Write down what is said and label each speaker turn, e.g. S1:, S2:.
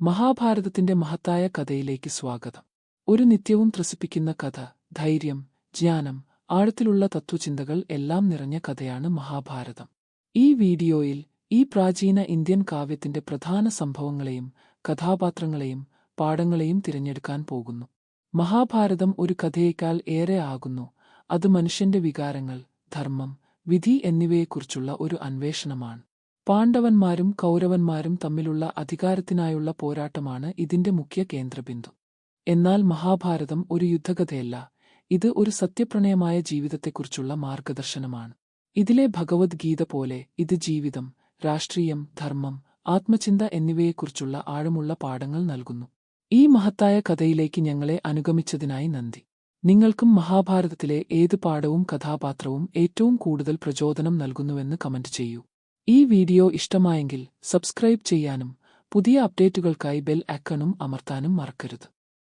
S1: മഹാഭാരതത്തിന്റെ മഹത്തായ കഥയിലേക്ക് സ്വാഗതം. ഒരു നിത്യവും ത്രസിപ്പിക്കുന്ന കഥ, ധൈര്യം, ജ്ഞാനം, ആഴത്തിലുള്ള തത്വചിന്തകൾ എല്ലാം നിറഞ്ഞ കഥയാണ് മഹാഭാരതം. ഈ വീഡിയോയിൽ ഈ പ്രാചീന ഇന്ത്യൻ കാവ്യത്തിന്റെ പ്രധാന സംഭവങ്ങളെയും കഥാപാത്രങ്ങളെയും പാഠങ്ങളെയും തിരഞ്ഞെടുക്കാൻ പോകുന്നു. മഹാഭാരതം ഒരു കഥയേക്കാൾ ഏറെ ആകുന്നു. അത് മനുഷ്യന്റെ വികാരങ്ങൾ, ധർമ്മം, വിധി എന്നിവയെക്കുറിച്ചുള്ള ഒരു അന്വേഷണമാണ്. പാണ്ഡവന്മാരും കൗരവന്മാരും തമ്മിലുള്ള അധികാരത്തിനായുള്ള പോരാട്ടമാണ് ഇതിന്റെ മുഖ്യ കേന്ദ്രബിന്ദു. എന്നാൽ മഹാഭാരതം ഒരു യുദ്ധകഥയല്ല, ഇത് ഒരു സത്യപ്രണയമായ ജീവിതത്തെക്കുറിച്ചുള്ള മാർഗദർശനമാണ്. ഇതിലെ ഭഗവത്ഗീത പോലെ ഇത് ജീവിതം, രാഷ്ട്രീയം, ധർമ്മം, ആത്മചിന്ത എന്നിവയെക്കുറിച്ചുള്ള ആഴമുള്ള പാഠങ്ങൾ നൽകുന്നു. ഈ മഹത്തായ കഥയിലേക്ക് ഞങ്ങളെ അനുഗമിച്ചതിനായി നന്ദി. നിങ്ങൾക്കും മഹാഭാരതത്തിലെ ഏത് പാഠവും കഥാപാത്രവും ഏറ്റവും കൂടുതൽ പ്രചോദനം നൽകുന്നുവെന്ന് കമന്റ് ചെയ്യൂ. ഈ വീഡിയോ ഇഷ്ടമായെങ്കിൽ സബ്സ്ക്രൈബ് ചെയ്യാനും പുതിയ അപ്ഡേറ്റുകൾക്കായി ബെൽ ഐക്കണും അമർത്താനും മറക്കരുത്.